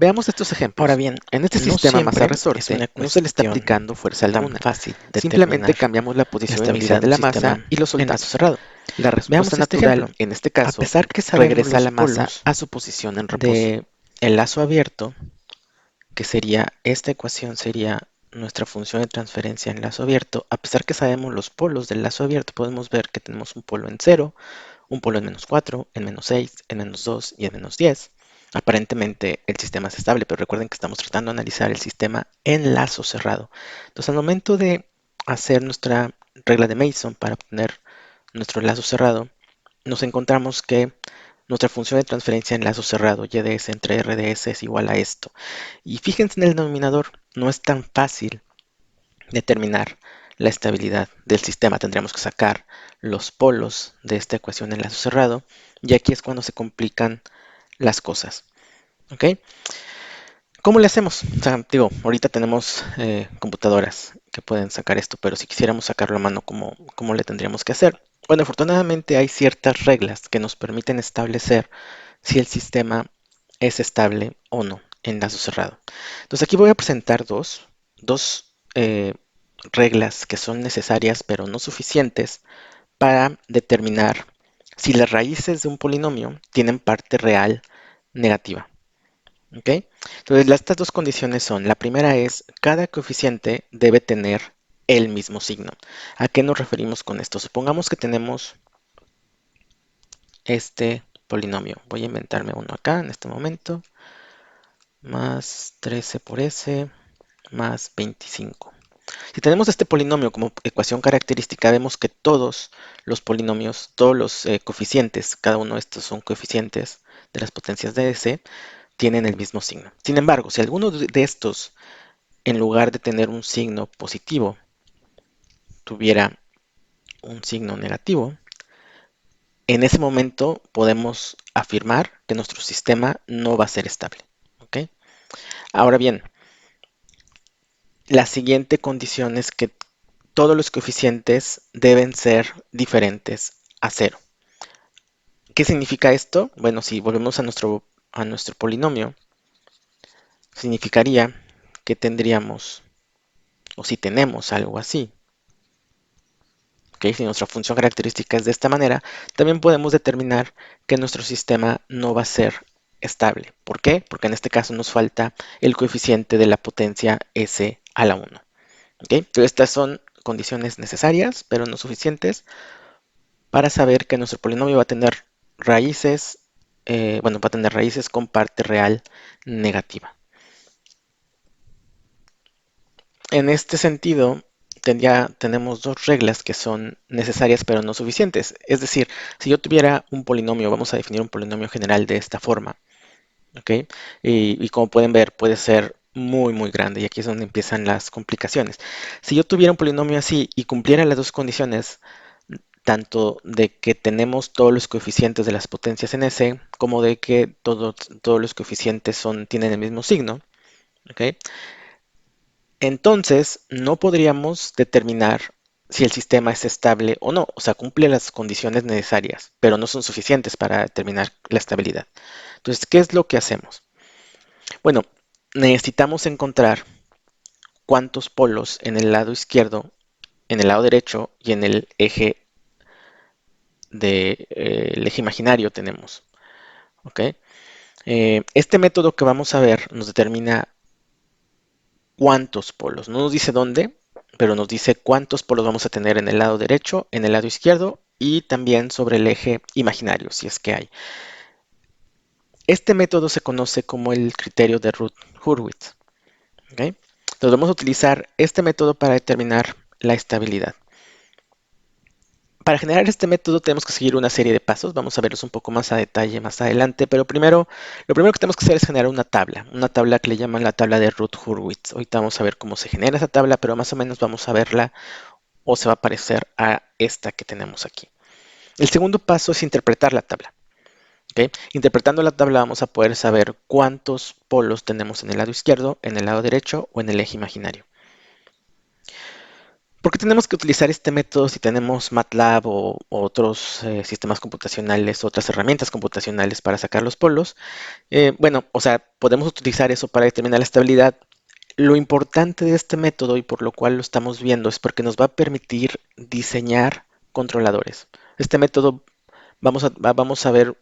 Veamos estos Ahora ejemplos. bien, En este no sistema masa siempre es resorte una no se le está cuestión aplicando fuerza tan alguna. fácil Simplemente determinar cambiamos la la posición inicial estabilidad de de un la masa sistema y lo en lazo soltamos. cerrado. La respuesta Veamos este ejemplo. natural, en este A caso, pesar que sabemos regresa los la masa polos a su posición en reposo. de el lazo abierto, que sería esta ecuación, sería nuestra función de transferencia en lazo abierto, a pesar que sabemos los polos del lazo abierto, podemos ver que tenemos un polo en 0, un polo en -4, en -6, en -2 y en -10. Aparentemente el sistema es estable, pero recuerden que estamos tratando de analizar el sistema en lazo cerrado. Entonces, al momento de hacer nuestra regla de Mason para obtener nuestro lazo cerrado, nos encontramos que nuestra función de transferencia en lazo cerrado, y ds entre rds, es igual a esto. Y fíjense en el denominador, no es tan fácil determinar la estabilidad del sistema. Tendríamos que sacar los polos de esta ecuación en lazo cerrado, y aquí es cuando se complican las cosas. ¿Ok? ¿Cómo le hacemos? O sea, digo, ahorita tenemos computadoras que pueden sacar esto, pero si quisiéramos sacarlo a mano, ¿cómo le tendríamos que hacer? Bueno, afortunadamente hay ciertas reglas que nos permiten establecer si el sistema es estable o no en lazo cerrado. Entonces aquí voy a presentar dos reglas que son necesarias pero no suficientes para determinar si las raíces de un polinomio tienen parte real negativa. ¿Ok? Entonces, estas dos condiciones son, la primera es, cada coeficiente debe tener el mismo signo. ¿A qué nos referimos con esto? Supongamos que tenemos este polinomio. Voy a inventarme uno acá en este momento. Más 13 por s más 25. Si tenemos este polinomio como ecuación característica, vemos que todos los polinomios, todos los coeficientes, cada uno de estos son coeficientes de las potencias de s, tienen el mismo signo. Sin embargo, si alguno de estos, en lugar de tener un signo positivo, tuviera un signo negativo, en ese momento podemos afirmar que nuestro sistema no va a ser estable. ¿Ok? Ahora bien, la siguiente condición es que todos los coeficientes deben ser diferentes a cero. ¿Qué significa esto? Bueno, si volvemos a nuestro polinomio, significaría que tendríamos, o si tenemos algo así, ¿ok? Si nuestra función característica es de esta manera, también podemos determinar que nuestro sistema no va a ser estable. ¿Por qué? Porque en este caso nos falta el coeficiente de la potencia s a la 1. ¿Ok? Entonces estas son condiciones necesarias, pero no suficientes para saber que nuestro polinomio va a tener raíces, bueno, va a tener raíces con parte real negativa. En este sentido, tenemos dos reglas que son necesarias pero no suficientes. Es decir, si yo tuviera un polinomio, vamos a definir un polinomio general de esta forma, ¿ok? Y como pueden ver, puede ser muy, muy grande y aquí es donde empiezan las complicaciones. Si yo tuviera un polinomio así y cumpliera las dos condiciones, tanto de que tenemos todos los coeficientes de las potencias en S, como de que todos los coeficientes tienen el mismo signo, ¿ok? Entonces, no podríamos determinar si el sistema es estable o no, o sea, cumple las condiciones necesarias, pero no son suficientes para determinar la estabilidad. Entonces, ¿qué es lo que hacemos? Bueno, necesitamos encontrar cuántos polos en el lado izquierdo, en el lado derecho y en el el eje imaginario tenemos. ¿Ok? Este método que vamos a ver nos determina cuántos polos. No nos dice dónde, pero nos dice cuántos polos vamos a tener en el lado derecho, en el lado izquierdo y también sobre el eje imaginario, si es que hay. Este método se conoce como el criterio de Routh-Hurwitz. ¿Okay? Entonces vamos a utilizar este método para determinar la estabilidad. Para generar este método tenemos que seguir una serie de pasos, vamos a verlos un poco más a detalle más adelante, pero lo primero que tenemos que hacer es generar una tabla que le llaman la tabla de Routh-Hurwitz. Ahorita vamos a ver cómo se genera esa tabla, pero más o menos vamos a verla o se va a parecer a esta que tenemos aquí. El segundo paso es interpretar la tabla. ¿Okay? Interpretando la tabla vamos a poder saber cuántos polos tenemos en el lado izquierdo, en el lado derecho o en el eje imaginario. ¿Por qué tenemos que utilizar este método si tenemos MATLAB o otros sistemas computacionales, otras herramientas computacionales para sacar los polos? Bueno, o sea, podemos utilizar eso para determinar la estabilidad. Lo importante de este método y por lo cual lo estamos viendo es porque nos va a permitir diseñar controladores. Este método, vamos a ver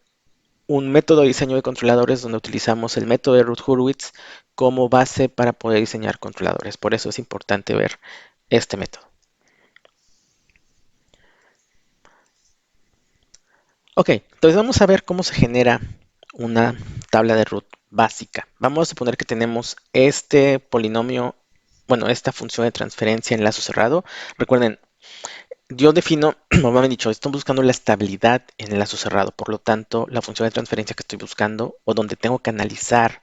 un método de diseño de controladores donde utilizamos el método de Routh-Hurwitz como base para poder diseñar controladores. Por eso es importante ver este método. Ok, entonces vamos a ver cómo se genera una tabla de root básica. Vamos a suponer que tenemos este polinomio, bueno, esta función de transferencia en lazo cerrado. Recuerden, yo defino, como me han dicho, estoy buscando la estabilidad en el lazo cerrado. Por lo tanto, la función de transferencia que estoy buscando o donde tengo que analizar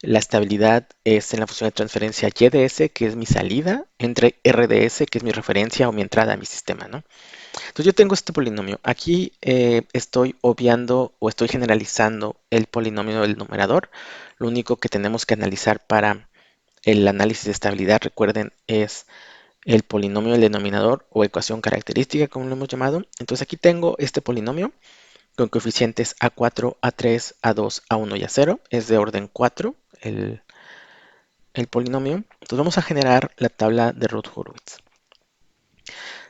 la estabilidad es en la función de transferencia YDS, que es mi salida, entre RDS, que es mi referencia o mi entrada a mi sistema, ¿no? Entonces yo tengo este polinomio. Aquí estoy obviando o estoy generalizando el polinomio del numerador. Lo único que tenemos que analizar para el análisis de estabilidad, recuerden, es el polinomio del denominador o ecuación característica, como lo hemos llamado. Entonces aquí tengo este polinomio con coeficientes A4, A3, A2, A1 y A0. Es de orden 4 el polinomio. Entonces vamos a generar la tabla de Routh-Hurwitz.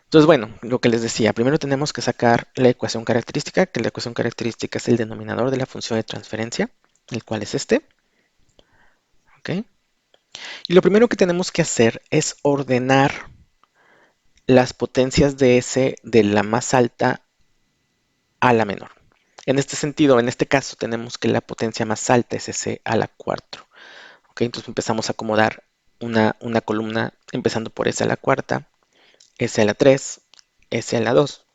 Entonces, bueno, lo que les decía, primero tenemos que sacar la ecuación característica, que la ecuación característica es el denominador de la función de transferencia, el cual es este. ¿Ok? Y lo primero que tenemos que hacer es ordenar las potencias de S de la más alta a la menor. En este sentido, en este caso, tenemos que la potencia más alta es S a la 4. ¿Ok? Entonces empezamos a acomodar una columna empezando por S a la cuarta, S a la 3, S a la 2,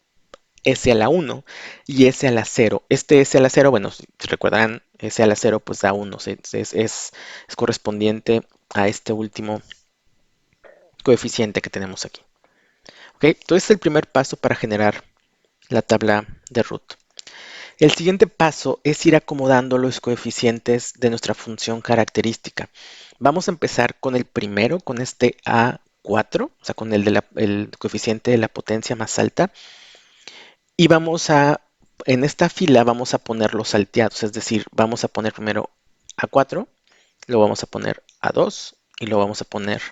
S a la 1 y S a la 0. Este S a la 0, bueno, si recuerdan, S a la 0 pues da 1, es correspondiente a este último coeficiente que tenemos aquí. ¿Ok? Entonces es el primer paso para generar la tabla de root. El siguiente paso es ir acomodando los coeficientes de nuestra función característica. Vamos a empezar con el primero, con este A4, o sea, con el coeficiente de la potencia más alta. Y en esta fila vamos a poner los salteados, es decir, vamos a poner primero A4, luego vamos a poner A2 y luego vamos a poner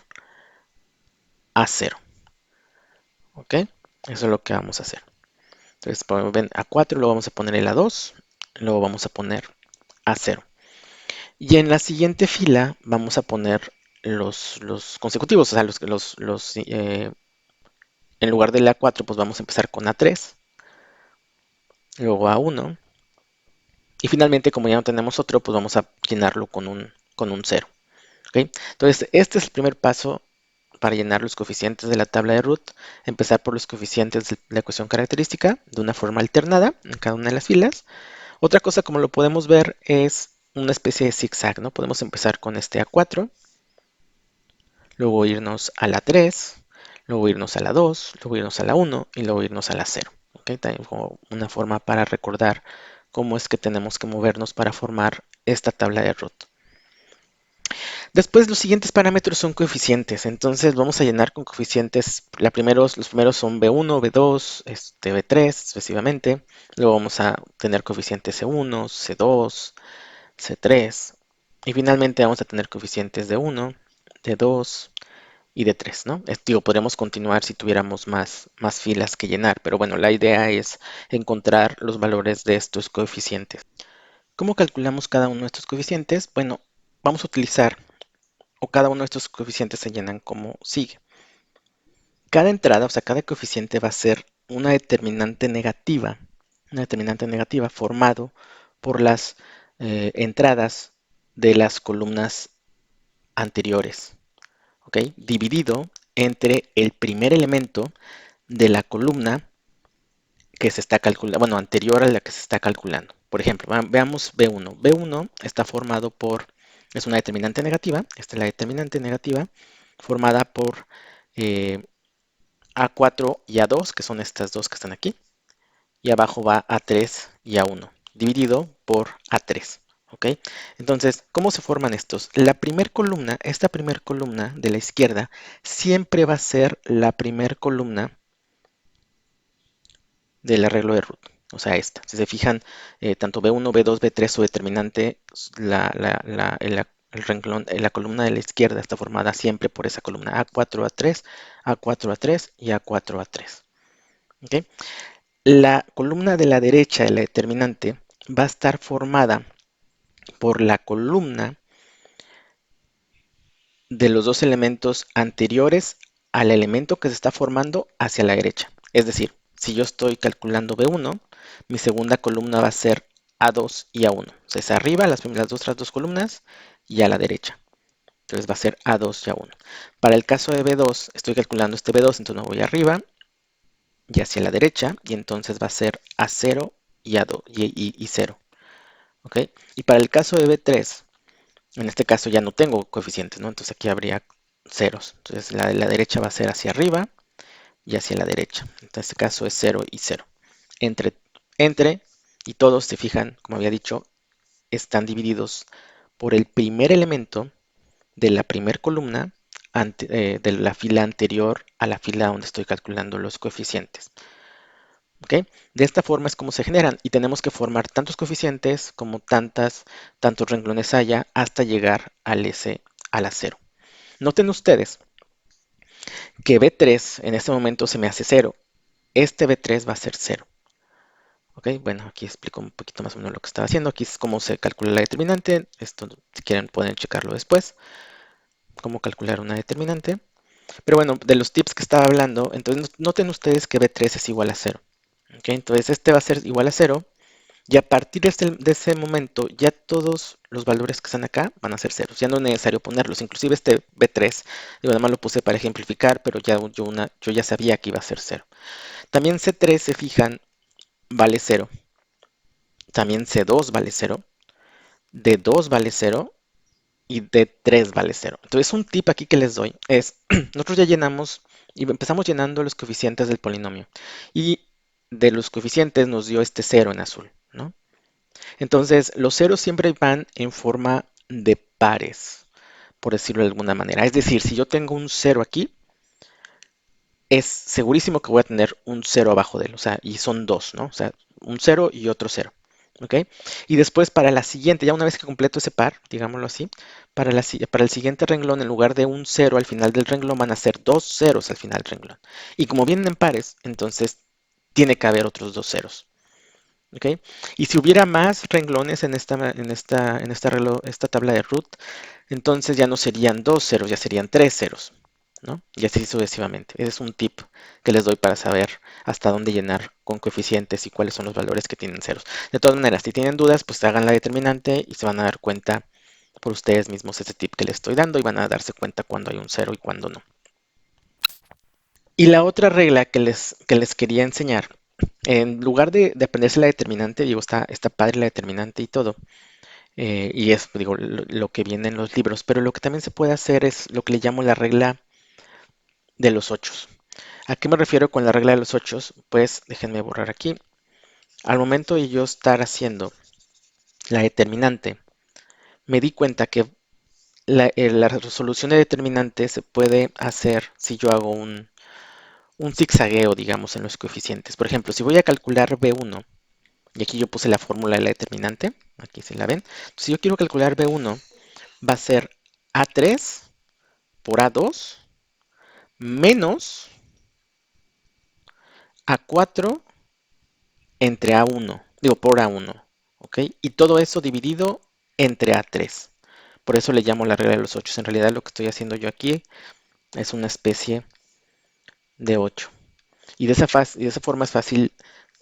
A0. ¿Ok? Eso es lo que vamos a hacer. Entonces, como ven, A4, luego vamos a poner el A2, luego vamos a poner A0. Y en la siguiente fila vamos a poner los consecutivos, o sea, en lugar del A4, pues vamos a empezar con A3, luego A1, y finalmente, como ya no tenemos otro, pues vamos a llenarlo con un 0. ¿Ok? Entonces, este es el primer paso para llenar los coeficientes de la tabla de root. Empezar por los coeficientes de la ecuación característica de una forma alternada en cada una de las filas. Otra cosa, como lo podemos ver, es una especie de zigzag, ¿no? Podemos empezar con este A4, luego irnos a la 3, luego irnos a la 2, luego irnos a la 1 y luego irnos a la 0. ¿Ok? También como una forma para recordar cómo es que tenemos que movernos para formar esta tabla de root. Después los siguientes parámetros son coeficientes, entonces vamos a llenar con coeficientes, los primeros son B1, B2, B3 sucesivamente, luego vamos a tener coeficientes C1, C2, C3 y finalmente vamos a tener coeficientes de 1, de 2 y de 3, ¿no? Digo, podríamos continuar si tuviéramos más filas que llenar, pero bueno, la idea es encontrar los valores de estos coeficientes. ¿Cómo calculamos cada uno de estos coeficientes? Bueno, vamos a utilizar o cada uno de estos coeficientes se llenan como sigue. Cada entrada, o sea, cada coeficiente va a ser una determinante negativa formado por las entradas de las columnas anteriores, ¿ok? Dividido entre el primer elemento de la columna que se está calculando, bueno, anterior a la que se está calculando. Por ejemplo, veamos B1. B1 está formado es una determinante negativa, esta es la determinante negativa, formada por A4 y A2, que son estas dos que están aquí, y abajo va A3 y A1, dividido por A3. ¿ok? Entonces, ¿cómo se forman estos? La primera columna, esta primera columna de la izquierda, siempre va a ser la primera columna del arreglo de root. O sea, esta. Si se fijan, tanto B1, B2, B3, su determinante, el renglón, la columna de la izquierda está formada siempre por esa columna A4, A3, A4, A3 y A4, A3. ¿Ok? La columna de la derecha de la determinante va a estar formada por la columna de los dos elementos anteriores al elemento que se está formando hacia la derecha. Es decir, si yo estoy calculando B1, mi segunda columna va a ser A2 y A1. Entonces arriba las otras dos columnas y a la derecha. Entonces va a ser A2 y A1. Para el caso de B2, estoy calculando este B2, entonces me voy arriba y hacia la derecha, y entonces va a ser A0 y A2 y 0. ¿Ok? Y para el caso de B3, en este caso ya no tengo coeficientes, ¿no? Entonces aquí habría ceros. Entonces la de la derecha va a ser hacia arriba y hacia la derecha. En este caso es 0 y 0. Entre, entre y todos, se fijan, como había dicho, están divididos por el primer elemento de la primera columna de la fila anterior a la fila donde estoy calculando los coeficientes. ¿Ok? De esta forma es como se generan y tenemos que formar tantos coeficientes como tantos renglones haya hasta llegar al S a la 0. Noten ustedes que B3 en este momento se me hace 0. Este B3 va a ser 0. ¿Ok? Bueno, aquí explico un poquito más o menos lo que estaba haciendo. Aquí es cómo se calcula la determinante. Esto, si quieren, pueden checarlo después. Cómo calcular una determinante. Pero bueno, de los tips que estaba hablando, entonces noten ustedes que B3 es igual a 0. ¿Ok? Entonces este va a ser igual a 0. Y a partir de ese momento, ya todos los valores que están acá van a ser ceros. Ya no es necesario ponerlos. Inclusive este B3, digo, nada más lo puse para ejemplificar, pero yo ya sabía que iba a ser 0. También C3, se fijan, vale 0. También C2 vale 0. D2 vale 0. Y D3 vale 0. Entonces un tip aquí que les doy es, nosotros ya llenamos y empezamos llenando los coeficientes del polinomio. Y de los coeficientes nos dio este 0 en azul, ¿no? Entonces, los ceros siempre van en forma de pares, por decirlo de alguna manera. Es decir, si yo tengo un 0 aquí, es segurísimo que voy a tener un 0 abajo de él. O sea, y son dos, ¿no? O sea, un 0 y otro 0. ¿Ok? Y después para la siguiente, ya una vez que completo ese par, digámoslo así, para el siguiente renglón, en lugar de un 0 al final del renglón, van a ser dos ceros al final del renglón. Y como vienen en pares, entonces tiene que haber otros dos ceros. ¿Ok? Y si hubiera más renglones esta tabla de root, entonces ya no serían dos ceros, ya serían tres ceros, ¿no? Y así sucesivamente. Ese es un tip que les doy para saber hasta dónde llenar con coeficientes y cuáles son los valores que tienen ceros. De todas maneras, si tienen dudas, pues hagan la determinante y se van a dar cuenta por ustedes mismos ese tip que les estoy dando y van a darse cuenta cuando hay un cero y cuando no. Y la otra regla que les quería enseñar, en lugar de aprenderse la determinante, digo, está padre la determinante y todo, y es, digo, lo que viene en los libros, pero lo que también se puede hacer es lo que le llamo la regla de los ochos. ¿A qué me refiero con la regla de los ochos? Pues déjenme borrar aquí. Al momento de yo estar haciendo la determinante, me di cuenta que la resolución de determinante se puede hacer si yo hago un zigzagueo, digamos, en los coeficientes. Por ejemplo, si voy a calcular B1, y aquí yo puse la fórmula de la determinante, aquí se la ven. Si yo quiero calcular B1, va a ser A3 por A2 menos A4 entre A1, digo por A1, ¿ok? Y todo eso dividido entre A3. Por eso le llamo la regla de los 8. En realidad lo que estoy haciendo yo aquí es una especie de 8. Y de esa forma es fácil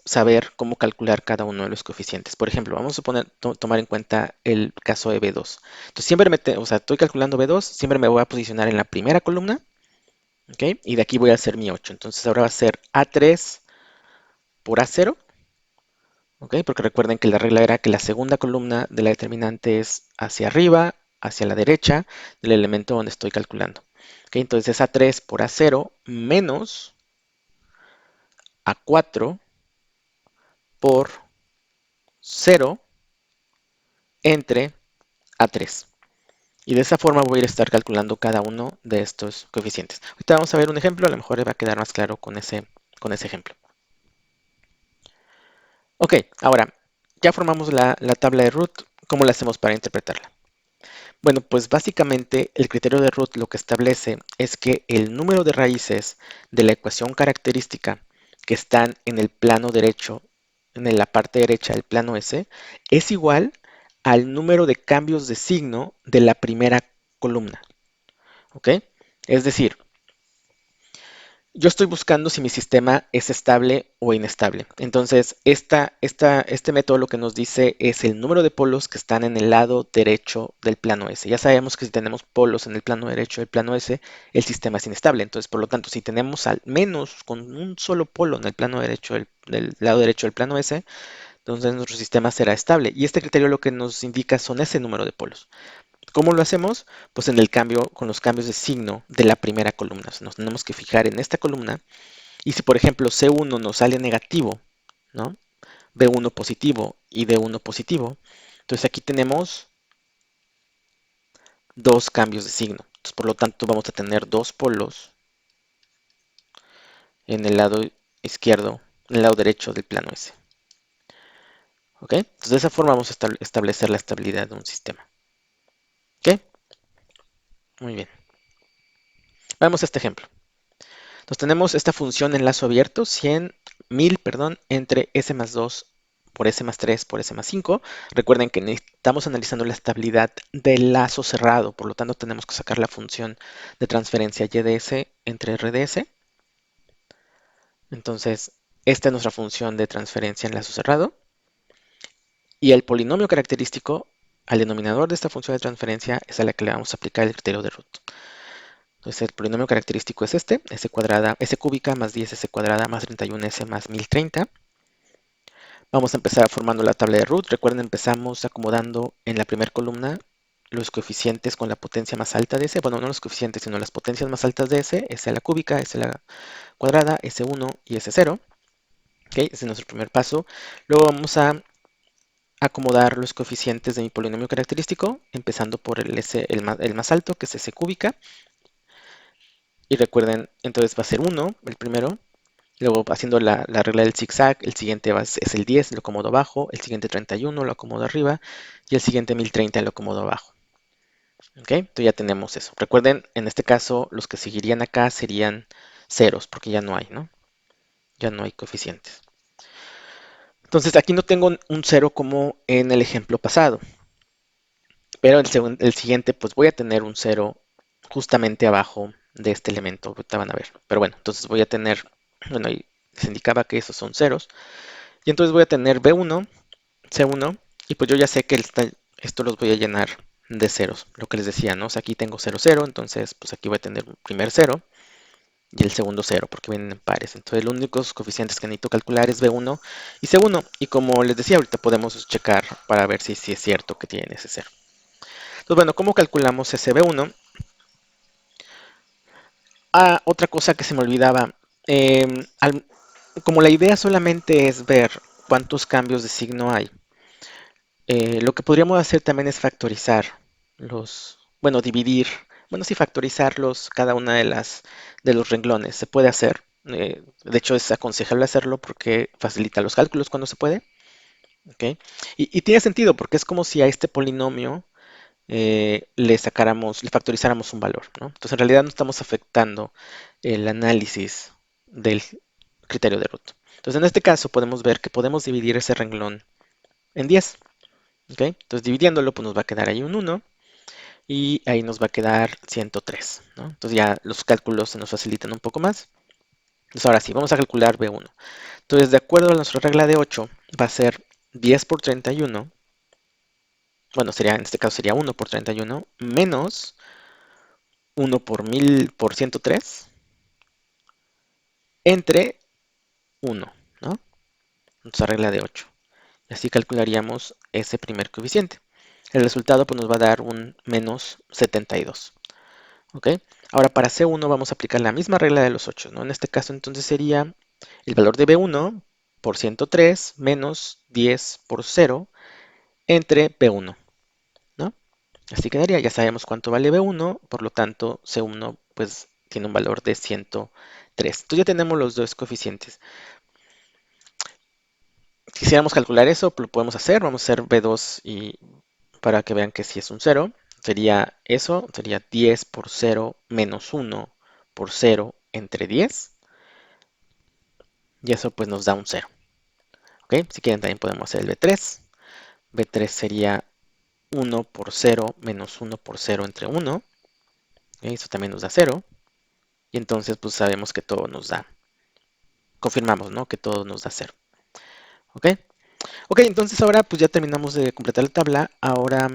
saber cómo calcular cada uno de los coeficientes. Por ejemplo, vamos a tomar en cuenta el caso de B2. Entonces siempre o sea, estoy calculando B2, siempre me voy a posicionar en la primera columna, ¿ok? Y de aquí voy a hacer mi 8. Entonces ahora va a ser A3 por A0, ¿ok? Porque recuerden que la regla era que la segunda columna de la determinante es hacia arriba, hacia la derecha del elemento donde estoy calculando. ¿Ok? Entonces A3 por A0 menos A4 por 0 entre A3. Y de esa forma voy a estar calculando cada uno de estos coeficientes. Ahorita vamos a ver un ejemplo, a lo mejor va a quedar más claro con ese ejemplo. Ok, ahora ya formamos la tabla de root. ¿Cómo la hacemos para interpretarla? Bueno, pues básicamente el criterio de root lo que establece es que el número de raíces de la ecuación característica que están en el plano derecho, en la parte derecha del plano S, es igual al número de cambios de signo de la primera columna. ¿Ok? Es decir, yo estoy buscando si mi sistema es estable o inestable. Entonces, este método lo que nos dice es el número de polos que están en el lado derecho del plano S. Ya sabemos que si tenemos polos en el plano derecho del plano S, el sistema es inestable. Entonces, por lo tanto, si tenemos al menos con un solo polo en el plano derecho del lado derecho del plano S, entonces nuestro sistema será estable. Y este criterio lo que nos indica son ese número de polos. ¿Cómo lo hacemos? Pues en el cambio, con los cambios de signo de la primera columna. Nos tenemos que fijar en esta columna y si por ejemplo C1 nos sale negativo, ¿no? B1 positivo y D1 positivo, entonces aquí tenemos dos cambios de signo. Entonces, por lo tanto vamos a tener dos polos en el lado izquierdo, en el lado derecho del plano S. ¿Ok? Entonces de esa forma vamos a establecer la estabilidad de un sistema. ¿Ok? Muy bien. Vamos a este ejemplo. Entonces tenemos esta función en lazo abierto, 1000, perdón, entre s más 2 por s más 3 por s más 5. Recuerden que estamos analizando la estabilidad del lazo cerrado, por lo tanto tenemos que sacar la función de transferencia y de s entre r de s. Entonces, esta es nuestra función de transferencia en lazo cerrado. Y el polinomio característico al denominador de esta función de transferencia es a la que le vamos a aplicar el criterio de root. Entonces el polinomio característico es este, s cuadrada, s cúbica más 10s cuadrada más 31s más 1030. Vamos a empezar formando la tabla de root. Recuerden, empezamos acomodando en la primera columna los coeficientes con la potencia más alta de s. Bueno, no los coeficientes, sino las potencias más altas de s. S a la cúbica, s a la cuadrada, s1 y s0. ¿Okay? Ese es nuestro primer paso. Luego vamos a acomodar los coeficientes de mi polinomio característico, empezando por el más alto, que es s cúbica. Y recuerden, entonces va a ser 1, el primero. Luego, haciendo la regla del zigzag, el siguiente es el 10, lo acomodo abajo. El siguiente 31 lo acomodo arriba. Y el siguiente 1030 lo acomodo abajo. ¿Ok? Entonces ya tenemos eso. Recuerden, en este caso, los que seguirían acá serían ceros, porque ya no hay, ¿no? Ya no hay coeficientes. Entonces, aquí no tengo un cero como en el ejemplo pasado. Pero el siguiente, pues voy a tener un cero justamente abajo de este elemento. Ahorita van a ver. Pero bueno, entonces voy a tener, bueno, ahí se indicaba que esos son ceros. Y entonces voy a tener B1, C1, y pues yo ya sé que esto los voy a llenar de ceros, lo que les decía, ¿no? O sea, aquí tengo 0, 0, entonces pues aquí voy a tener un primer 0 y el segundo 0, porque vienen en pares. Entonces los únicos coeficientes que necesito calcular es B1 y C1, y como les decía, ahorita podemos checar para ver si es cierto que tienen ese 0. Entonces, bueno, ¿cómo calculamos ese B1? Ah, otra cosa que se me olvidaba. Como la idea solamente es ver cuántos cambios de signo hay, lo que podríamos hacer también es factorizar bueno, dividir, bueno, sí, factorizarlos cada una de los renglones. Se puede hacer. De hecho, es aconsejable hacerlo porque facilita los cálculos cuando se puede. ¿Ok? Y tiene sentido porque es como si a este polinomio le factorizáramos un valor, ¿no? Entonces, en realidad no estamos afectando el análisis del criterio de root. Entonces, en este caso podemos ver que podemos dividir ese renglón en 10. ¿Ok? Entonces, dividiéndolo, pues nos va a quedar ahí un 1 y ahí nos va a quedar 103, ¿no? Entonces ya los cálculos se nos facilitan un poco más. Entonces, ahora sí, vamos a calcular B1. Entonces, de acuerdo a nuestra regla de 8, va a ser 10 por 31. Bueno, en este caso sería 1 por 31 menos 1 por 1000 por 103 entre 1, ¿no? Nuestra regla de 8. Y así calcularíamos ese primer coeficiente. El resultado pues, nos va a dar un menos 72. ¿Ok? Ahora para C1 vamos a aplicar la misma regla de los 8, ¿no? En este caso entonces sería el valor de B1 por 103 menos 10 por 0 entre B1. Así quedaría, ya sabemos cuánto vale B1, por lo tanto C1 pues tiene un valor de 103. Entonces ya tenemos los dos coeficientes. Si quisiéramos calcular eso, lo podemos hacer. Vamos a hacer B2 y para que vean que si es un 0, sería eso, sería 10 por 0 menos 1 por 0 entre 10. Y eso pues nos da un 0. ¿Ok? Si quieren también podemos hacer el B3. B3 sería 1 por 0 menos 1 por 0 entre 1. ¿Ok? Eso también nos da 0. Y entonces pues sabemos que todo nos da. Confirmamos, ¿no? Que todo nos da 0. ¿Ok? Ok, entonces ahora pues ya terminamos de completar la tabla. Ahora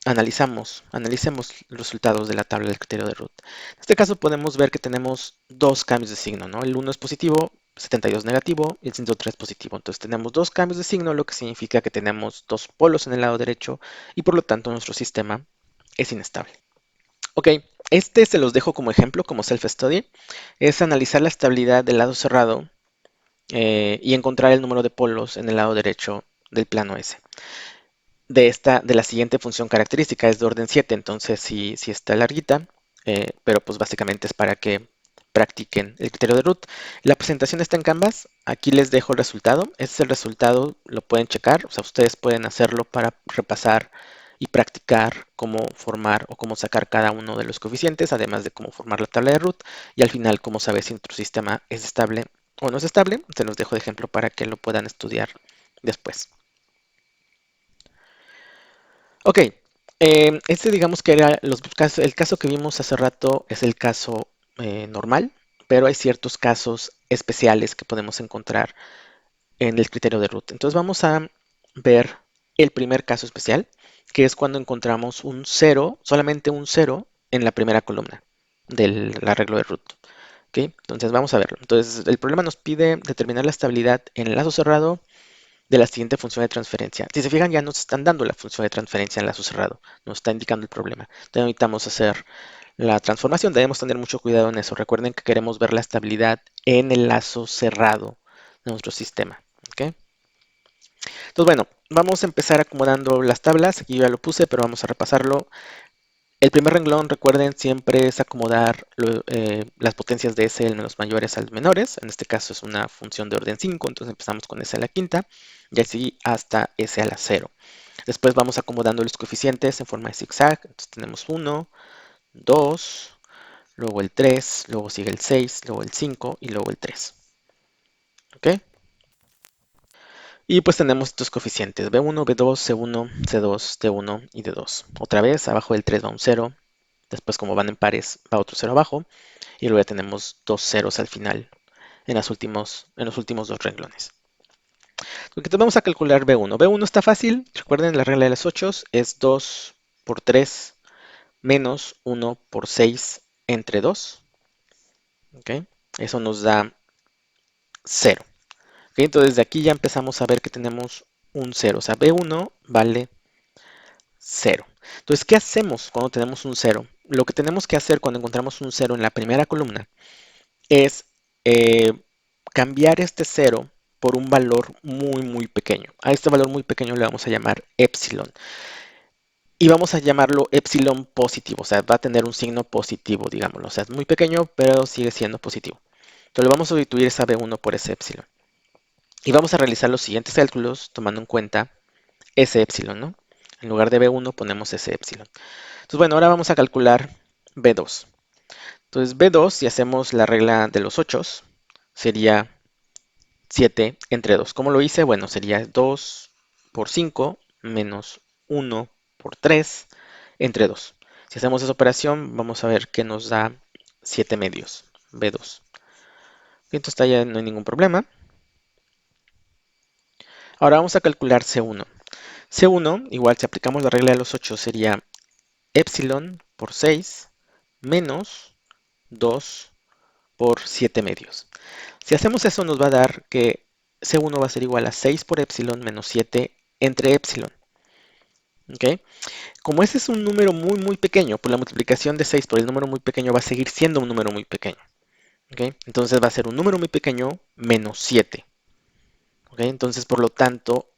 analicemos los resultados de la tabla del criterio de Root. En este caso podemos ver que tenemos dos cambios de signo, ¿no? El 1 es positivo, 72 negativo y el 103 positivo. Entonces tenemos dos cambios de signo, lo que significa que tenemos dos polos en el lado derecho y por lo tanto nuestro sistema es inestable. Ok, este se los dejo como ejemplo, como self-study. Es analizar la estabilidad del lado cerrado y encontrar el número de polos en el lado derecho del plano S. De la siguiente función característica es de orden 7, entonces sí está larguita, pero pues básicamente es para que practiquen el criterio de Root. La presentación está en Canvas, aquí les dejo el resultado, este es el resultado, lo pueden checar, o sea, ustedes pueden hacerlo para repasar y practicar cómo formar o cómo sacar cada uno de los coeficientes, además de cómo formar la tabla de Root, y al final cómo saber si tu sistema es estable o no es estable. Se los dejo de ejemplo para que lo puedan estudiar después. Ok, este digamos que era el caso que vimos hace rato es el caso normal, pero hay ciertos casos especiales que podemos encontrar en el criterio de Root. Entonces vamos a ver el primer caso especial, que es cuando encontramos un 0, solamente un 0 en la primera columna del arreglo de Root. ¿Ok? Entonces vamos a verlo. Entonces el problema nos pide determinar la estabilidad en el lazo cerrado de la siguiente función de transferencia. Si se fijan, ya nos están dando la función de transferencia en lazo cerrado, nos está indicando el problema. Entonces necesitamos hacer la transformación, debemos tener mucho cuidado en eso. Recuerden que queremos ver la estabilidad en el lazo cerrado de nuestro sistema. ¿Ok? Entonces, bueno, vamos a empezar acomodando las tablas. Aquí ya lo puse, pero vamos a repasarlo. El primer renglón, recuerden, siempre es acomodar las potencias de S de los mayores a los menores. En este caso es una función de orden 5, entonces empezamos con S a la quinta y así hasta S a la 0. Después vamos acomodando los coeficientes en forma de zigzag. Entonces tenemos 1, 2, luego el 3, luego sigue el 6, luego el 5 y luego el 3. ¿Ok? Y pues tenemos estos coeficientes B1, B2, C1, C2, D1 y D2. Otra vez, abajo del 3 va un 0. Después, como van en pares, va otro 0 abajo. Y luego ya tenemos dos ceros al final en los últimos dos renglones. Entonces vamos a calcular B1. B1 está fácil. Recuerden la regla de las 8 es 2 por 3 menos 1 por 6 entre 2. ¿Ok? Eso nos da 0. ¿Ok? Entonces de aquí ya empezamos a ver que tenemos un 0. O sea, B1 vale 0. Entonces, ¿qué hacemos cuando tenemos un 0? Lo que tenemos que hacer cuando encontramos un 0 en la primera columna es cambiar este 0 por un valor muy pequeño. A este valor muy pequeño le vamos a llamar epsilon. Y vamos a llamarlo epsilon positivo, o sea, va a tener un signo positivo, digámoslo. O sea, es muy pequeño, pero sigue siendo positivo. Entonces, le vamos a sustituir esa B1 por ese epsilon. Y vamos a realizar los siguientes cálculos tomando en cuenta ese epsilon, ¿no? En lugar de B1 ponemos ese epsilon. Entonces, bueno, ahora vamos a calcular B2. Entonces, B2, si hacemos la regla de los 8, sería 7 entre 2. ¿Cómo lo hice? Bueno, sería 2 por 5 menos 1 por 3 entre 2. Si hacemos esa operación, vamos a ver que nos da 7 medios, B2. Entonces, ya no hay ningún problema. Ahora vamos a calcular C1. C1, igual si aplicamos la regla de los 8, sería epsilon por 6 menos 2 por 7 medios. Si hacemos eso nos va a dar que C1 va a ser igual a 6 por epsilon menos 7 entre epsilon. ¿Ok? Como ese es un número muy pequeño, pues la multiplicación de 6 por el número muy pequeño va a seguir siendo un número muy pequeño. ¿Ok? Entonces va a ser un número muy pequeño menos 7. ¿Ok? Entonces, por lo tanto,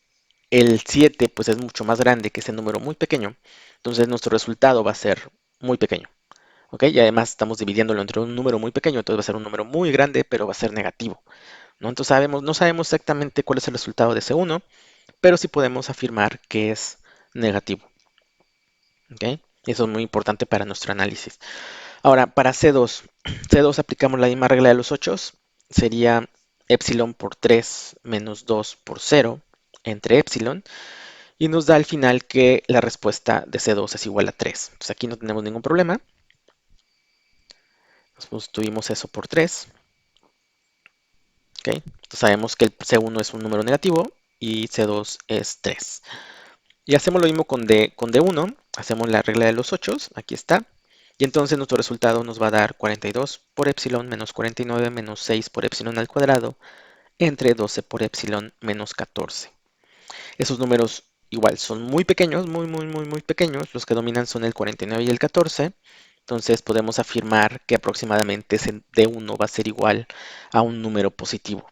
el 7 pues es mucho más grande que ese número muy pequeño, entonces nuestro resultado va a ser muy pequeño. ¿Ok? Y además estamos dividiéndolo entre un número muy pequeño, entonces va a ser un número muy grande, pero va a ser negativo, ¿no? Entonces no sabemos exactamente cuál es el resultado de ese 1, pero sí podemos afirmar que es negativo. ¿Ok? Y eso es muy importante para nuestro análisis. Ahora, para C2, C2 aplicamos la misma regla de los 8, sería epsilon por 3 menos 2 por 0 entre epsilon, y nos da al final que la respuesta de C2 es igual a 3. Entonces aquí no tenemos ningún problema. Sustituimos eso por 3. ¿Ok? Entonces sabemos que el C1 es un número negativo y C2 es 3. Y hacemos lo mismo con D1. Hacemos la regla de los 8. Aquí está. Y entonces nuestro resultado nos va a dar 42 por epsilon menos 49 menos 6 por epsilon al cuadrado entre 12 por epsilon menos 14. Esos números igual son muy pequeños, muy pequeños. Los que dominan son el 49 y el 14. Entonces podemos afirmar que aproximadamente ese D1 va a ser igual a un número positivo.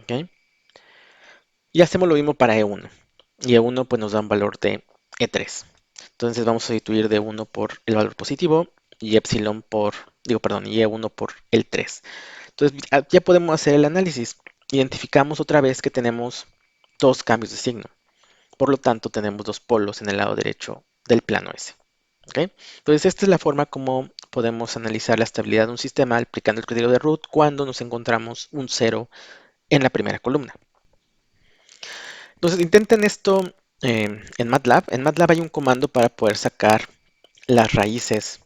¿Ok? Y hacemos lo mismo para E1. Y E1 pues nos da un valor de E3. Entonces vamos a sustituir D1 por el valor positivo y epsilon por, digo, perdón, y E1 por el 3. Entonces ya podemos hacer el análisis. Identificamos otra vez que tenemos dos cambios de signo. Por lo tanto, tenemos dos polos en el lado derecho del plano S. ¿Ok? Entonces, esta es la forma como podemos analizar la estabilidad de un sistema aplicando el criterio de Root cuando nos encontramos un 0 en la primera columna. Entonces, intenten esto en MATLAB. En MATLAB hay un comando para poder sacar las raíces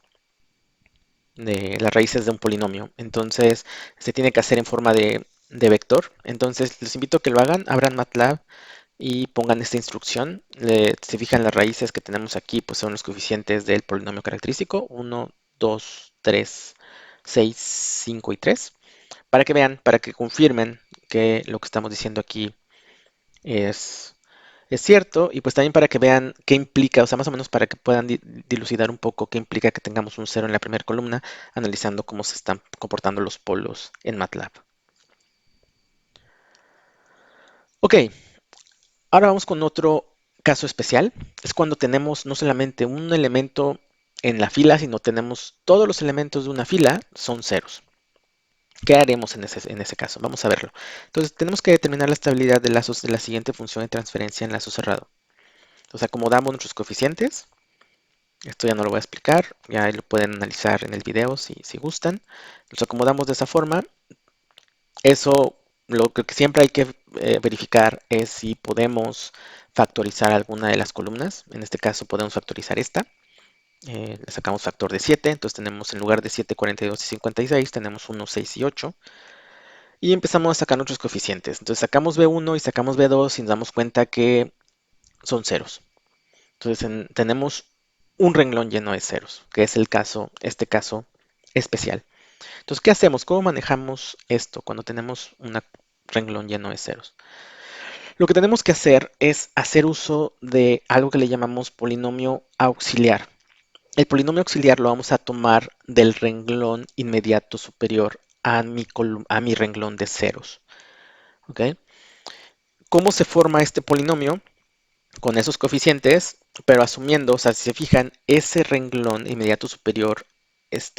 de un polinomio. Entonces, se tiene que hacer en forma de vector. Entonces, les invito a que lo hagan. Abran MATLAB y pongan esta instrucción. Se fijan las raíces que tenemos aquí, pues son los coeficientes del polinomio característico, 1, 2, 3, 6, 5 y 3, para que vean, para que confirmen que lo que estamos diciendo aquí es, es cierto, y pues también para que vean qué implica, o sea, más o menos para que puedan dilucidar un poco qué implica que tengamos un 0 en la primera columna, analizando cómo se están comportando los polos en MATLAB. Ok, ahora vamos con otro caso especial. Es cuando tenemos no solamente un elemento en la fila, sino tenemos todos los elementos de una fila son ceros. ¿Qué haremos en ese caso? Vamos a verlo. Entonces, tenemos que determinar la estabilidad de lazos de la siguiente función de transferencia en lazo cerrado. Entonces, acomodamos nuestros coeficientes. Esto ya no lo voy a explicar, ya lo pueden analizar en el video si gustan. Los acomodamos de esa forma. Eso, lo que siempre hay que verificar es si podemos factorizar alguna de las columnas. En este caso podemos factorizar esta. Le sacamos factor de 7, entonces tenemos en lugar de 7, 42 y 56, tenemos 1, 6 y 8. Y empezamos a sacar nuestros coeficientes. Entonces sacamos B1 y sacamos B2 y nos damos cuenta que son ceros. Entonces tenemos un renglón lleno de ceros, que es este caso especial. Entonces, ¿qué hacemos? ¿Cómo manejamos esto cuando tenemos un renglón lleno de ceros? Lo que tenemos que hacer es hacer uso de algo que le llamamos polinomio auxiliar. El polinomio auxiliar lo vamos a tomar del renglón inmediato superior a mi renglón de ceros. ¿Ok? ¿Cómo se forma este polinomio? Con esos coeficientes, pero asumiendo, o sea, si se fijan, ese renglón inmediato superior es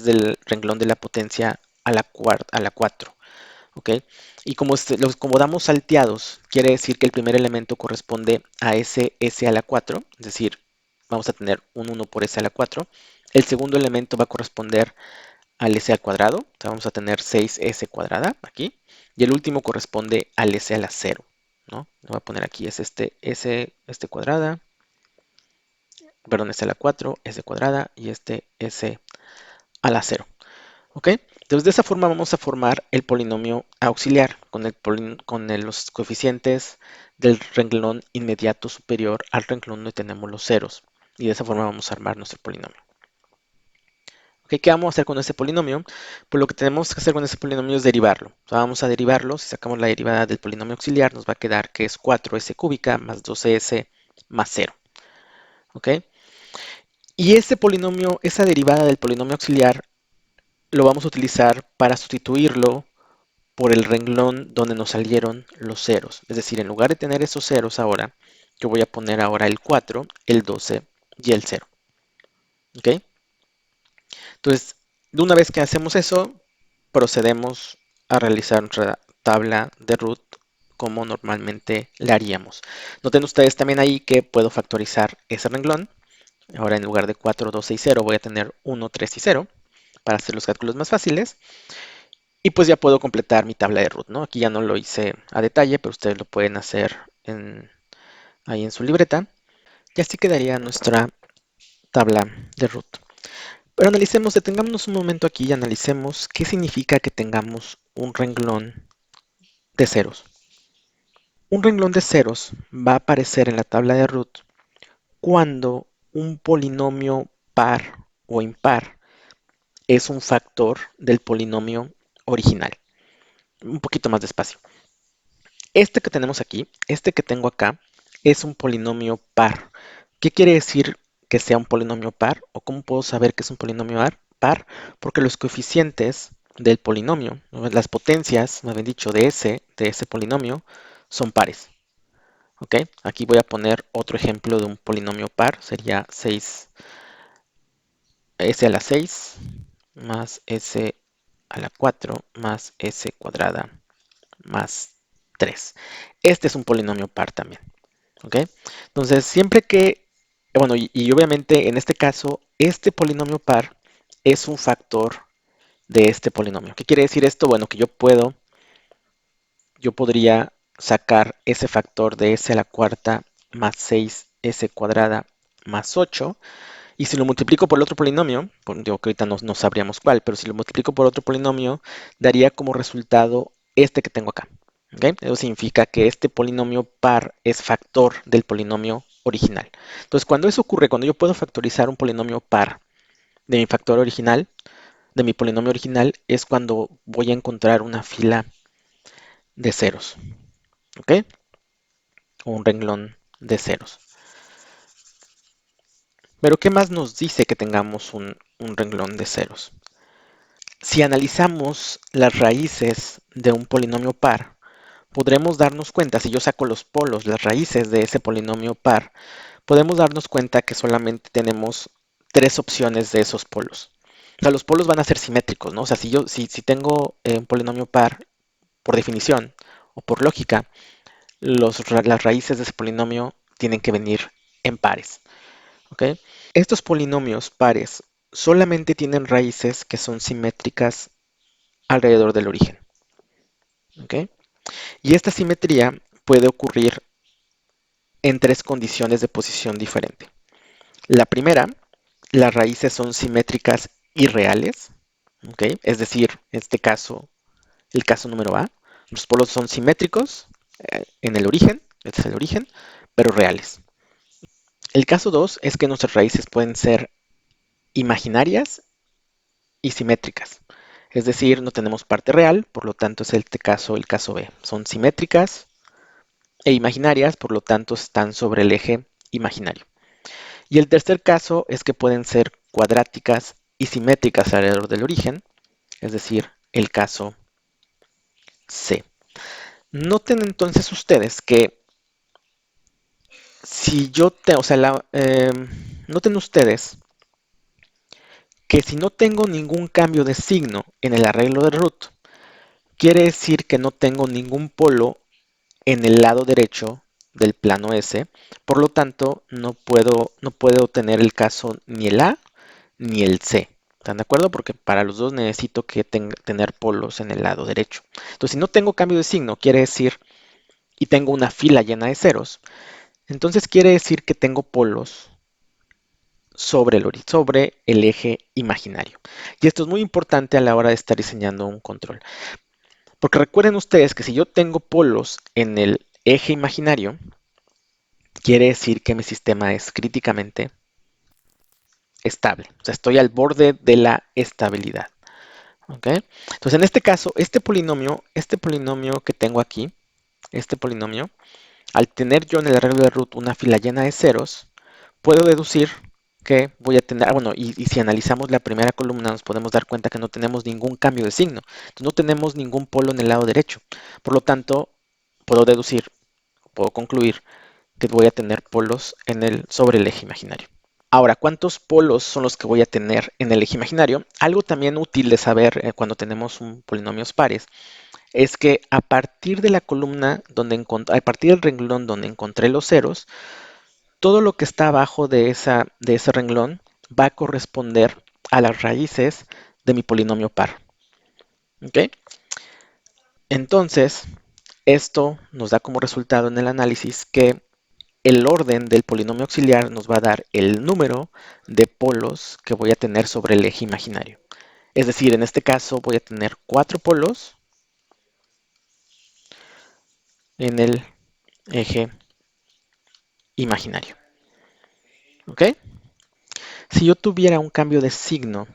del renglón de la potencia a la 4. ¿Ok? Y como damos salteados, quiere decir que el primer elemento corresponde a ese s a la 4, es decir, vamos a tener un 1 por s a la 4. El segundo elemento va a corresponder al s al cuadrado, o sea, vamos a tener 6s cuadrada aquí, y el último corresponde al s a la 0, ¿no? Lo voy a poner aquí, es este cuadrada, perdón, s a la 4, s cuadrada, y este s a la 0. ¿Ok? Entonces, de esa forma vamos a formar el polinomio auxiliar con los coeficientes del renglón inmediato superior al renglón donde tenemos los ceros. Y de esa forma vamos a armar nuestro polinomio. ¿Ok? ¿Qué vamos a hacer con ese polinomio? Pues lo que tenemos que hacer con ese polinomio es derivarlo. O sea, vamos a derivarlo. Si sacamos la derivada del polinomio auxiliar, nos va a quedar que es 4s cúbica más 12s más 0. ¿Ok? Y ese polinomio, esa derivada del polinomio auxiliar, lo vamos a utilizar para sustituirlo por el renglón donde nos salieron los ceros. Es decir, en lugar de tener esos ceros ahora, yo voy a poner ahora el 4, el 12 y el 0. ¿Ok? Entonces, de una vez que hacemos eso, procedemos a realizar nuestra tabla de root como normalmente la haríamos. Noten ustedes también ahí que puedo factorizar ese renglón. Ahora en lugar de 4, 2, 6, 0 voy a tener 1, 3 y 0 para hacer los cálculos más fáciles. Y pues ya puedo completar mi tabla de root, ¿no? Aquí ya no lo hice a detalle, pero ustedes lo pueden hacer ahí en su libreta. Y así quedaría nuestra tabla de root. Pero analicemos, detengámonos un momento aquí y analicemos qué significa que tengamos un renglón de ceros. Un renglón de ceros va a aparecer en la tabla de root cuando un polinomio par o impar es un factor del polinomio original. Un poquito más despacio. Este que tenemos aquí, este que tengo acá, es un polinomio par. ¿Qué quiere decir que sea un polinomio par? ¿O cómo puedo saber que es un polinomio par? Porque los coeficientes del polinomio, ¿no? Las potencias, más bien dicho, de ese polinomio, son pares. ¿Ok? Aquí voy a poner otro ejemplo de un polinomio par. Sería 6, s a la 6 más s a la 4 más s cuadrada más 3. Este es un polinomio par también. ¿Ok? Entonces, siempre que, bueno, y obviamente en este caso, este polinomio par es un factor de este polinomio. ¿Qué quiere decir esto? Bueno, que yo podría sacar ese factor de s a la cuarta más 6s cuadrada más 8. Y si lo multiplico por el otro polinomio, digo que ahorita no sabríamos cuál, pero si lo multiplico por otro polinomio, daría como resultado este que tengo acá. ¿Ok? Eso significa que este polinomio par es factor del polinomio original. Entonces, cuando eso ocurre, cuando yo puedo factorizar un polinomio par de mi factor original, de mi polinomio original, es cuando voy a encontrar una fila de ceros. ¿Ok? O un renglón de ceros. Pero, ¿qué más nos dice que tengamos un renglón de ceros? Si analizamos las raíces de un polinomio par, podremos darnos cuenta, si yo saco los polos, las raíces de ese polinomio par, podemos darnos cuenta que solamente tenemos tres opciones de esos polos. O sea, los polos van a ser simétricos, ¿no? O sea, si tengo un polinomio par, por definición o por lógica, las raíces de ese polinomio tienen que venir en pares, ¿ok? Estos polinomios pares solamente tienen raíces que son simétricas alrededor del origen, ¿ok? Y esta simetría puede ocurrir en tres condiciones de posición diferente. La primera, las raíces son simétricas y reales, ¿ok? Es decir, en este caso, el caso número A, los polos son simétricos en el origen, este es el origen, pero reales. El caso 2 es que nuestras raíces pueden ser imaginarias y simétricas. Es decir, no tenemos parte real, por lo tanto es este caso el caso B. Son simétricas e imaginarias, por lo tanto están sobre el eje imaginario. Y el tercer caso es que pueden ser cuadráticas y simétricas alrededor del origen, es decir, el caso C. Noten entonces ustedes que si yo o sea, noten ustedes que si no tengo ningún cambio de signo en el arreglo de root, quiere decir que no tengo ningún polo en el lado derecho del plano S, por lo tanto no puedo tener el caso ni el A ni el C. ¿Están de acuerdo? Porque para los dos necesito que tener polos en el lado derecho. Entonces, si no tengo cambio de signo, quiere decir, y tengo una fila llena de ceros, entonces quiere decir que tengo polos sobre el eje imaginario. Y esto es muy importante a la hora de estar diseñando un control. Porque recuerden ustedes que si yo tengo polos en el eje imaginario, quiere decir que mi sistema es críticamente estable. O sea, estoy al borde de la estabilidad. ¿Ok? Entonces, en este caso, este polinomio que tengo aquí, este polinomio, al tener yo en el arreglo de root una fila llena de ceros, puedo deducir que voy a tener, bueno, y si analizamos la primera columna nos podemos dar cuenta que no tenemos ningún cambio de signo. Entonces no tenemos ningún polo en el lado derecho. Por lo tanto, puedo deducir, puedo concluir que voy a tener polos sobre el eje imaginario. Ahora, ¿cuántos polos son los que voy a tener en el eje imaginario? Algo también útil de saber cuando tenemos un polinomios pares es que a partir de la columna a partir del renglón donde encontré los ceros, todo lo que está abajo de ese renglón va a corresponder a las raíces de mi polinomio par. ¿Ok? Entonces, esto nos da como resultado en el análisis que el orden del polinomio auxiliar nos va a dar el número de polos que voy a tener sobre el eje imaginario. Es decir, en este caso voy a tener 4 polos en el eje imaginario. ¿Ok? Si yo tuviera un cambio de signo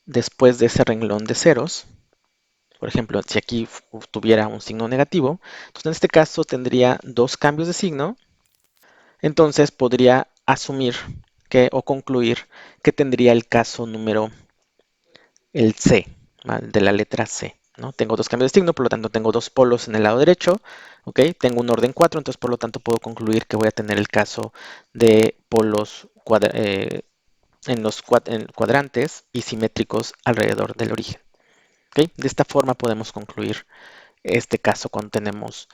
después de ese renglón de ceros, por ejemplo, si aquí tuviera un signo negativo, entonces en este caso tendría dos cambios de signo, entonces podría asumir que o concluir que tendría el caso número el C, de la letra C. ¿No? Tengo dos cambios de signo, por lo tanto tengo dos polos en el lado derecho, ¿ok? Tengo un orden 4, entonces por lo tanto puedo concluir que voy a tener el caso de polos en cuadrantes y simétricos alrededor del origen. ¿Ok? De esta forma podemos concluir este caso cuando tenemos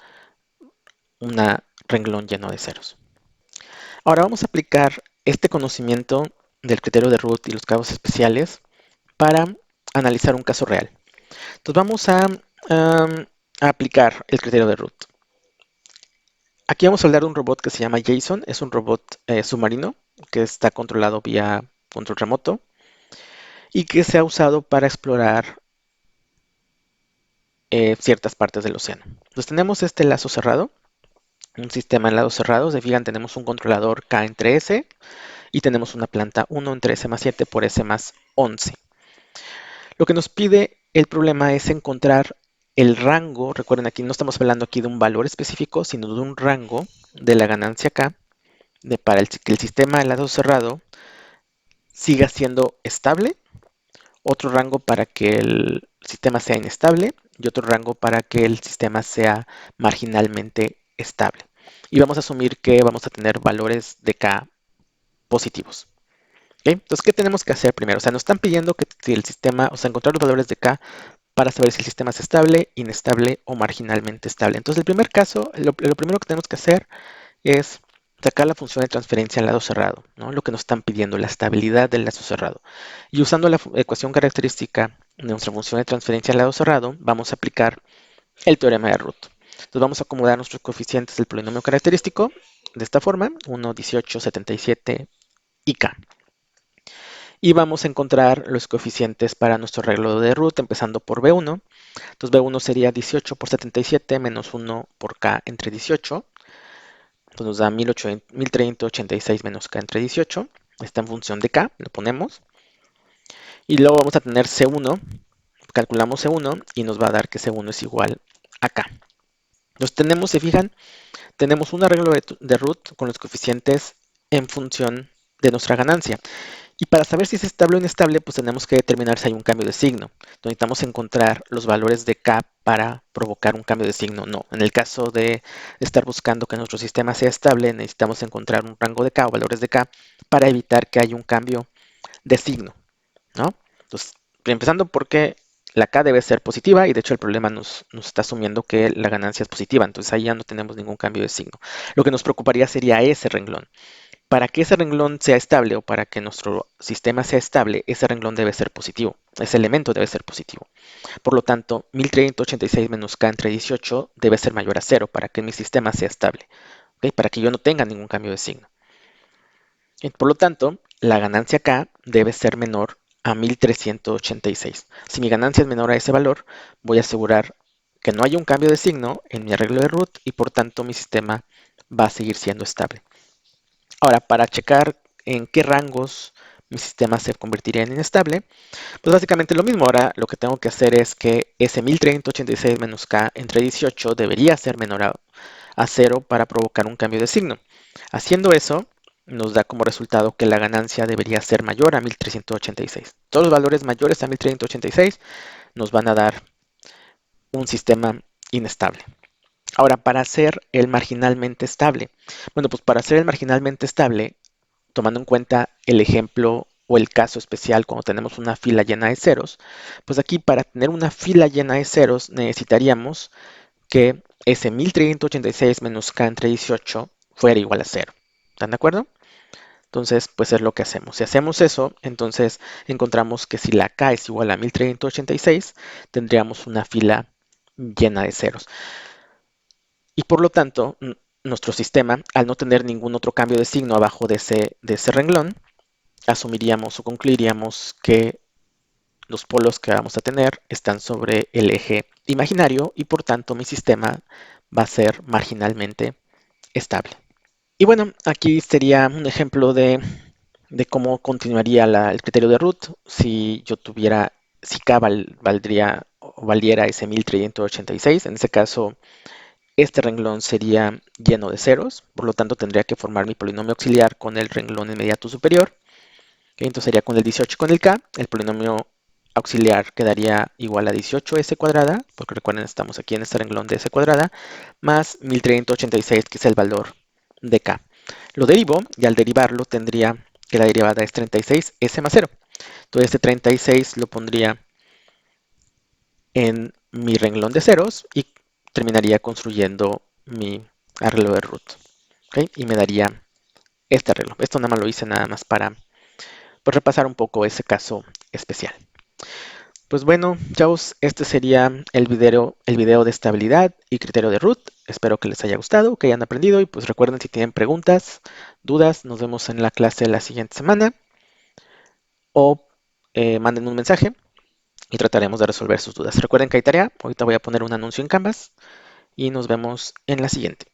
un renglón lleno de ceros. Ahora vamos a aplicar este conocimiento del criterio de Root y los casos especiales para analizar un caso real. Entonces vamos a aplicar el criterio de Root. Aquí vamos a hablar de un robot que se llama Jason. Es un robot submarino que está controlado vía control remoto y que se ha usado para explorar ciertas partes del océano. Entonces tenemos este lazo cerrado, un sistema en lados cerrados. Se fijan, tenemos un controlador K entre S y tenemos una planta 1 entre S más 7 por S más 11. Lo que nos pide el problema es encontrar el rango. Recuerden, aquí no estamos hablando aquí de un valor específico, sino de un rango de la ganancia K para que el sistema de lado cerrado siga siendo estable, otro rango para que el sistema sea inestable y otro rango para que el sistema sea marginalmente estable. Y vamos a asumir que vamos a tener valores de K positivos. ¿Okay? Entonces, ¿qué tenemos que hacer primero? O sea, nos están pidiendo que si el sistema, o sea, encontrar los valores de K para saber si el sistema es estable, inestable o marginalmente estable. Entonces, el primer caso, lo primero que tenemos que hacer es sacar la función de transferencia al lado cerrado, ¿no? Lo que nos están pidiendo, la estabilidad del lazo cerrado. Y usando la ecuación característica de nuestra función de transferencia al lado cerrado, vamos a aplicar el teorema de Root. Entonces vamos a acomodar nuestros coeficientes del polinomio característico de esta forma, 1, 18, 77 y K. Y vamos a encontrar los coeficientes para nuestro arreglo de Root, empezando por B1. Entonces B1 sería 18 por 77 menos 1 por K entre 18. Entonces nos da 1386 menos K entre 18. Está en función de K, lo ponemos. Y luego vamos a tener C1. Calculamos C1 y nos va a dar que C1 es igual a K. Entonces tenemos, se fijan, tenemos un arreglo de Root con los coeficientes en función de nuestra ganancia. Y para saber si es estable o inestable, pues tenemos que determinar si hay un cambio de signo. Entonces necesitamos encontrar los valores de K para provocar un cambio de signo. No, en el caso de estar buscando que nuestro sistema sea estable, necesitamos encontrar un rango de K o valores de K para evitar que haya un cambio de signo, ¿no? Entonces, empezando porque la K debe ser positiva y de hecho el problema nos está asumiendo que la ganancia es positiva. Entonces ahí ya no tenemos ningún cambio de signo. Lo que nos preocuparía sería ese renglón. Para que ese renglón sea estable o para que nuestro sistema sea estable, ese renglón debe ser positivo. Ese elemento debe ser positivo. Por lo tanto, 1386 menos K entre 18 debe ser mayor a 0 para que mi sistema sea estable. ¿Okay? Para que yo no tenga ningún cambio de signo. Y por lo tanto, la ganancia K debe ser menor a 1386. Si mi ganancia es menor a ese valor, voy a asegurar que no haya un cambio de signo en mi arreglo de Root y por tanto mi sistema va a seguir siendo estable. Ahora, para checar en qué rangos mi sistema se convertiría en inestable, pues básicamente lo mismo. Ahora lo que tengo que hacer es que ese 1386 menos K entre 18 debería ser menor a 0 para provocar un cambio de signo. Haciendo eso, nos da como resultado que la ganancia debería ser mayor a 1386. Todos los valores mayores a 1386 nos van a dar un sistema inestable. Ahora, para hacer el marginalmente estable. Bueno, pues para hacer el marginalmente estable, tomando en cuenta el ejemplo o el caso especial cuando tenemos una fila llena de ceros, pues aquí para tener una fila llena de ceros necesitaríamos que ese 1386 menos k entre 18 fuera igual a 0. ¿Están de acuerdo? Entonces, pues es lo que hacemos. Si hacemos eso, entonces encontramos que si la k es igual a 1386, tendríamos una fila llena de ceros. Y por lo tanto, nuestro sistema, al no tener ningún otro cambio de signo abajo de ese renglón, asumiríamos o concluiríamos que los polos que vamos a tener están sobre el eje imaginario y por tanto mi sistema va a ser marginalmente estable. Y bueno, aquí sería un ejemplo de cómo continuaría el criterio de Root si yo tuviera, si K valdría o valiera ese 1386. En ese caso, este renglón sería lleno de ceros, por lo tanto tendría que formar mi polinomio auxiliar con el renglón inmediato superior. Entonces sería con el 18 con el k, el polinomio auxiliar quedaría igual a 18s cuadrada, porque recuerden estamos aquí en este renglón de s cuadrada, más 1386 que es el valor de k. Lo derivo y al derivarlo tendría que la derivada es 36s más 0. Entonces este 36 lo pondría en mi renglón de ceros y terminaría construyendo mi arreglo de root. ¿Okay? Y me daría este arreglo. Esto nada más lo hice nada más para pues, repasar un poco ese caso especial. Pues bueno, chavos, este sería el video de estabilidad y criterio de root. Espero que les haya gustado, que hayan aprendido y pues recuerden si tienen preguntas, dudas, nos vemos en la clase la siguiente semana o manden un mensaje y trataremos de resolver sus dudas. Recuerden que hay tarea, ahorita voy a poner un anuncio en Canvas y nos vemos en la siguiente.